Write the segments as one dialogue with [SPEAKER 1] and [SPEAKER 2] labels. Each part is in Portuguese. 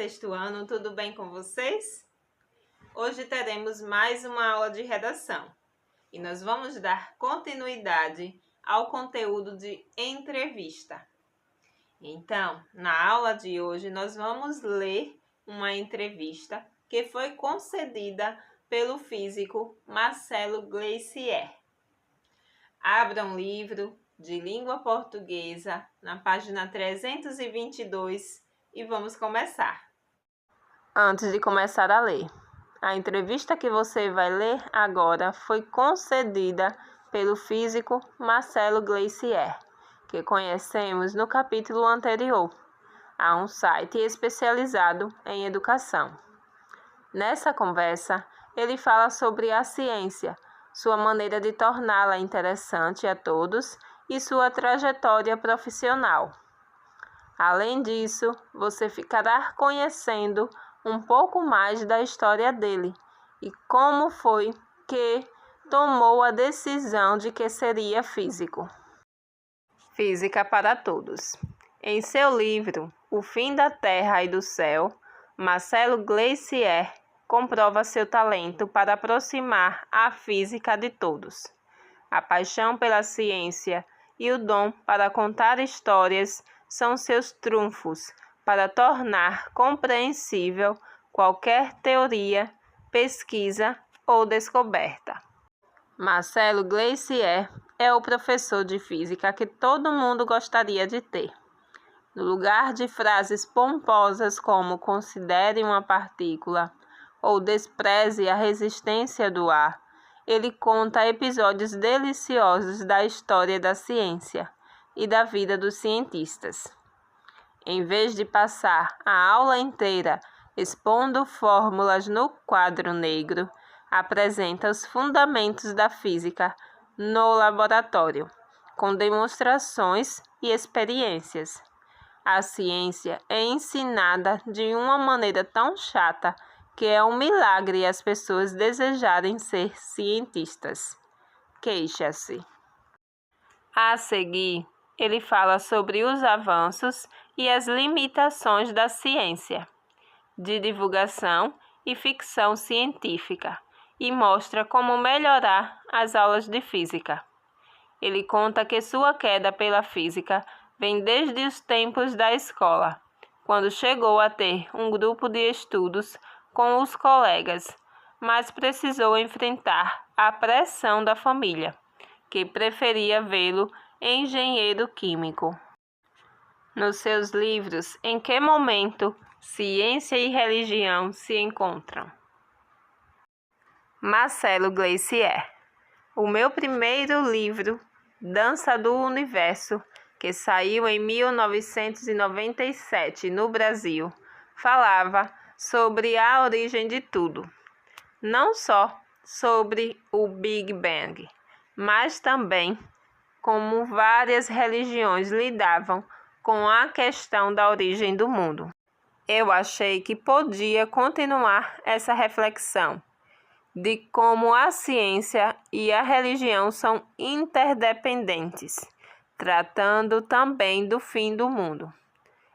[SPEAKER 1] sexto ano, tudo bem com vocês? Hoje teremos mais uma aula de redação e nós vamos dar continuidade ao conteúdo de entrevista. Então, na aula de hoje, nós vamos ler uma entrevista que foi concedida pelo físico Marcelo Gleissier. Abra um livro de língua portuguesa na página 322 e vamos começar. Antes de começar a ler, a entrevista que você vai ler agora foi concedida pelo físico Marcelo Gleissier, que conhecemos no capítulo anterior, a um site especializado em educação. Nessa conversa, ele fala sobre a ciência, sua maneira de torná-la interessante a todos e sua trajetória profissional. Além disso, você ficará conhecendo um pouco mais da história dele e como foi que tomou a decisão de que seria físico. Física para Todos. Em seu livro O Fim da Terra e do Céu, Marcelo Gleissier comprova seu talento para aproximar a física de todos. A paixão pela ciência e o dom para contar histórias são seus trunfos para tornar compreensível qualquer teoria, pesquisa ou descoberta. Marcelo Gleissier é o professor de física que todo mundo gostaria de ter. No lugar de frases pomposas como considere uma partícula ou despreze a resistência do ar, ele conta episódios deliciosos da história da ciência e da vida dos cientistas. Em vez de passar a aula inteira expondo fórmulas no quadro negro, apresenta os fundamentos da física no laboratório, com demonstrações e experiências. A ciência é ensinada de uma maneira tão chata que é um milagre as pessoas desejarem ser cientistas. Queixa-se. A seguir, ele fala sobre os avanços e as limitações da ciência, de divulgação e ficção científica, e mostra como melhorar as aulas de física. Ele conta que sua queda pela física vem desde os tempos da escola, quando chegou a ter um grupo de estudos com os colegas, mas precisou enfrentar a pressão da família, que preferia vê-lo engenheiro químico. Nos seus livros, Em Que Momento Ciência e Religião se Encontram? Marcelo Gleissier. O meu primeiro livro, Dança do Universo, que saiu em 1997 no Brasil, falava sobre a origem de tudo, não só sobre o Big Bang, mas também como várias religiões lidavam com a questão da origem do mundo. Eu achei que podia continuar essa reflexão de como a ciência e a religião são interdependentes, tratando também do fim do mundo.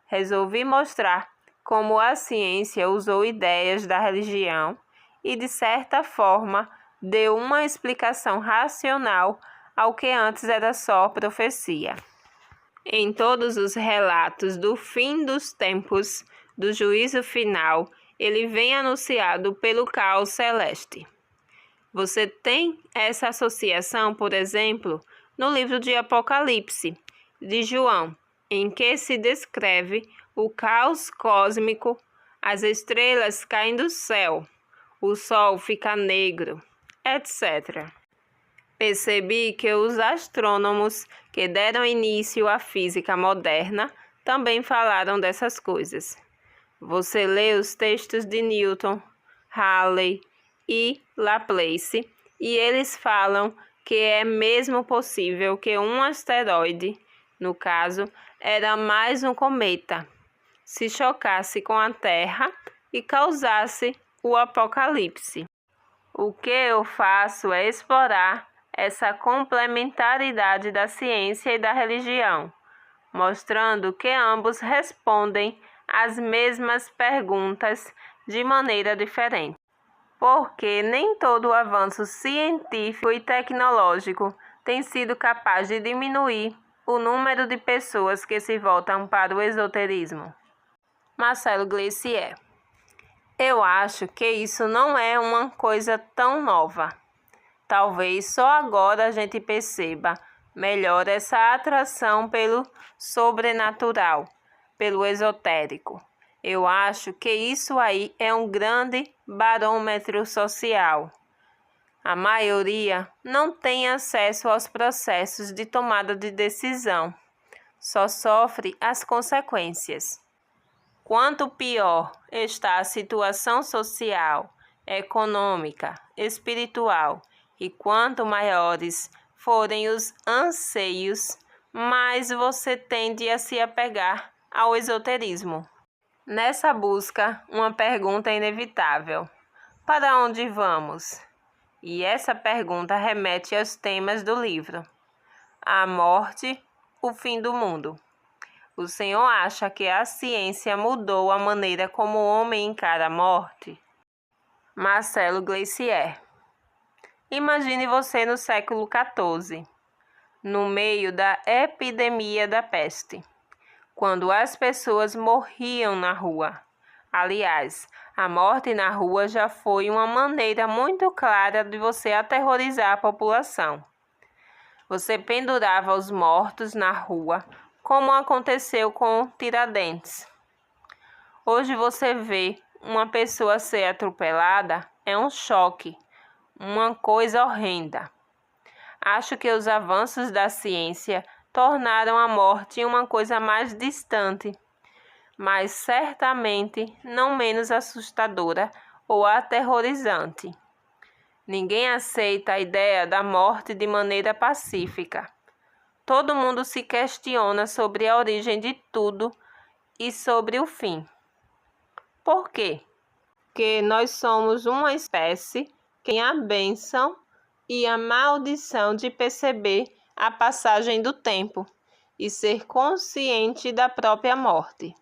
[SPEAKER 1] Resolvi mostrar como a ciência usou ideias da religião e, de certa forma, deu uma explicação racional ao que antes era só profecia. Em todos os relatos do fim dos tempos, do juízo final, ele vem anunciado pelo caos celeste. Você tem essa associação, por exemplo, no livro de Apocalipse, de João, em que se descreve o caos cósmico, as estrelas caem do céu, o sol fica negro, etc. Percebi que os astrônomos que deram início à física moderna também falaram dessas coisas. Você lê os textos de Newton, Halley e Laplace e eles falam que é mesmo possível que um asteroide, no caso, era mais um cometa, se chocasse com a Terra e causasse o apocalipse. O que eu faço é explorar essa complementaridade da ciência e da religião, mostrando que ambos respondem as mesmas perguntas de maneira diferente. Porque nem todo o avanço científico e tecnológico tem sido capaz de diminuir o número de pessoas que se voltam para o esoterismo. Marcelo Gleissier. Eu acho que isso não é uma coisa tão nova. Talvez só agora a gente perceba melhor essa atração pelo sobrenatural, pelo esotérico. Eu acho que isso aí é um grande barômetro social. A maioria não tem acesso aos processos de tomada de decisão, só sofre as consequências. Quanto pior está a situação social, econômica, espiritual, e quanto maiores forem os anseios, mais você tende a se apegar ao esoterismo. Nessa busca, uma pergunta é inevitável: para onde vamos? E essa pergunta remete aos temas do livro: a morte, o fim do mundo. O senhor acha que a ciência mudou a maneira como o homem encara a morte? Marcelo Gleissier. Imagine você no século XIV, no meio da epidemia da peste, quando as pessoas morriam na rua. Aliás, a morte na rua já foi uma maneira muito clara de você aterrorizar a população. Você pendurava os mortos na rua, como aconteceu com Tiradentes. Hoje você vê uma pessoa ser atropelada, é um choque, uma coisa horrenda. Acho que os avanços da ciência tornaram a morte uma coisa mais distante, mas certamente não menos assustadora ou aterrorizante. Ninguém aceita a ideia da morte de maneira pacífica. Todo mundo se questiona sobre a origem de tudo e sobre o fim. Por quê? Porque nós somos uma espécie que tem a bênção e a maldição de perceber a passagem do tempo e ser consciente da própria morte.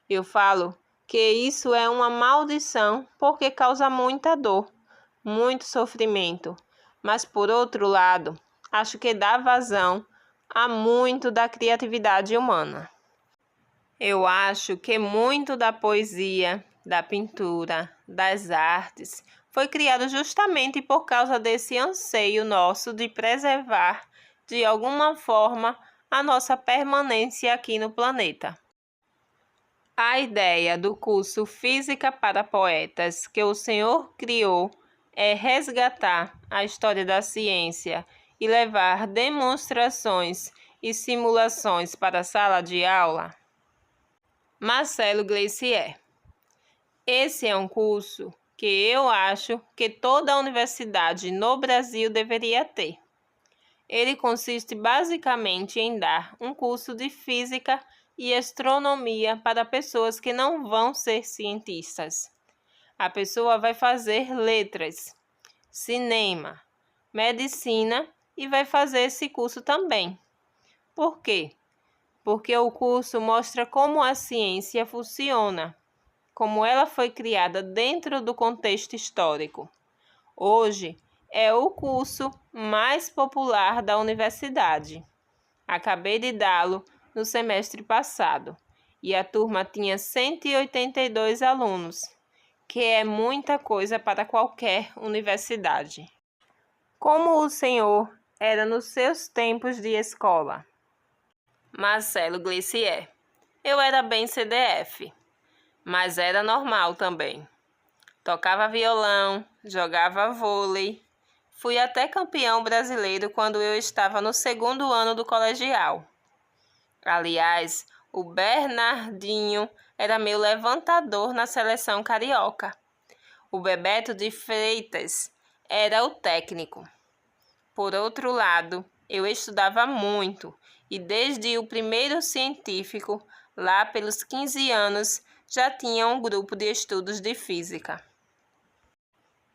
[SPEAKER 1] Eu falo que isso é uma maldição porque causa muita dor, muito sofrimento, mas por outro lado, acho que dá vazão a muito da criatividade humana. Eu acho que muito da poesia, da pintura, das artes foi criado justamente por causa desse anseio nosso de preservar, de alguma forma, a nossa permanência aqui no planeta. A ideia do curso Física para Poetas que o senhor criou é resgatar a história da ciência e levar demonstrações e simulações para a sala de aula? Marcelo Gleissier. Esse é um curso que eu acho que toda universidade no Brasil deveria ter. Ele consiste basicamente em dar um curso de física e astronomia para pessoas que não vão ser cientistas. A pessoa vai fazer letras, cinema, medicina e vai fazer esse curso também. Por quê? Porque o curso mostra como a ciência funciona, como ela foi criada dentro do contexto histórico. Hoje é o curso mais popular da universidade. Acabei de dá-lo no semestre passado e a turma tinha 182 alunos, que é muita coisa para qualquer universidade. Como o senhor era nos seus tempos de escola? Marcelo Gleissier. Eu era bem CDF, mas era normal também. Tocava violão, jogava vôlei. Fui até campeão brasileiro quando eu estava no 2º ano do colegial. Aliás, o Bernardinho era meu levantador na seleção carioca. O Bebeto de Freitas era o técnico. Por outro lado, eu estudava muito e desde o primeiro científico, lá pelos 15 anos, já tinha um grupo de estudos de física.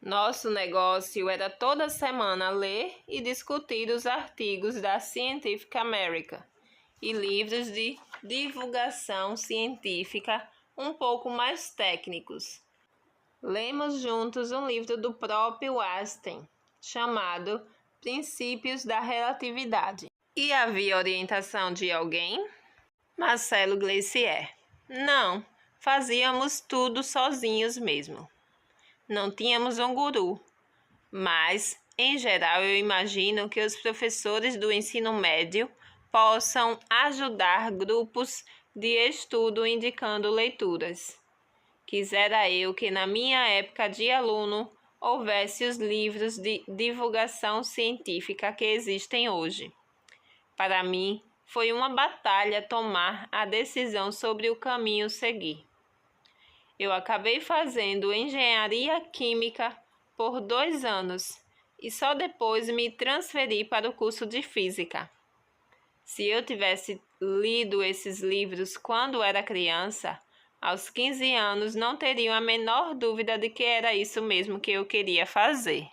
[SPEAKER 1] Nosso negócio era toda semana ler e discutir os artigos da Scientific American e livros de divulgação científica um pouco mais técnicos. Lemos juntos um livro do próprio Einstein, chamado Princípios da Relatividade. E havia orientação de alguém? Marcelo Gleissier. Não, fazíamos tudo sozinhos mesmo. Não tínhamos um guru, mas, em geral, eu imagino que os professores do ensino médio possam ajudar grupos de estudo indicando leituras. Quisera eu que na minha época de aluno houvesse os livros de divulgação científica que existem hoje. Para mim, foi uma batalha tomar a decisão sobre o caminho seguir. Eu acabei fazendo engenharia química por 2 anos e só depois me transferi para o curso de física. Se eu tivesse lido esses livros quando era criança, aos 15 anos não teria a menor dúvida de que era isso mesmo que eu queria fazer.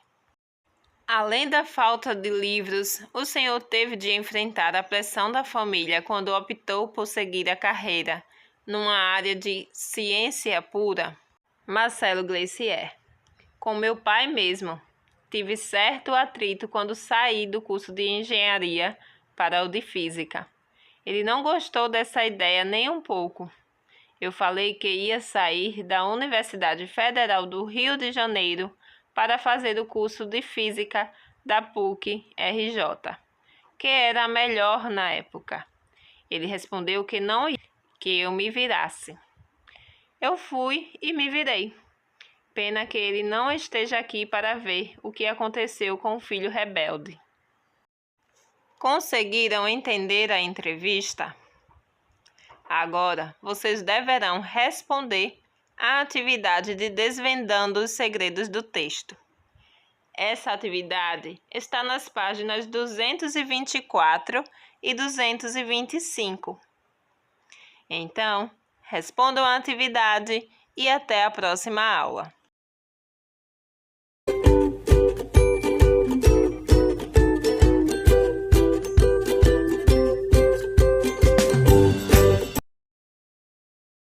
[SPEAKER 1] Além da falta de livros, o senhor teve de enfrentar a pressão da família quando optou por seguir a carreira numa área de ciência pura? Marcelo Gleissier. Com meu pai mesmo, tive certo atrito quando saí do curso de engenharia para o de física. Ele não gostou dessa ideia nem um pouco. Eu falei que ia sair da Universidade Federal do Rio de Janeiro para fazer o curso de Física da PUC-RJ, que era a melhor na época. Ele respondeu que não ia, que eu me virasse. Eu fui e me virei. Pena que ele não esteja aqui para ver o que aconteceu com o filho rebelde. Conseguiram entender a entrevista? Agora, vocês deverão responder à atividade de Desvendando os Segredos do Texto. Essa atividade está nas páginas 224 e 225. Então, respondam a atividade e até a próxima aula.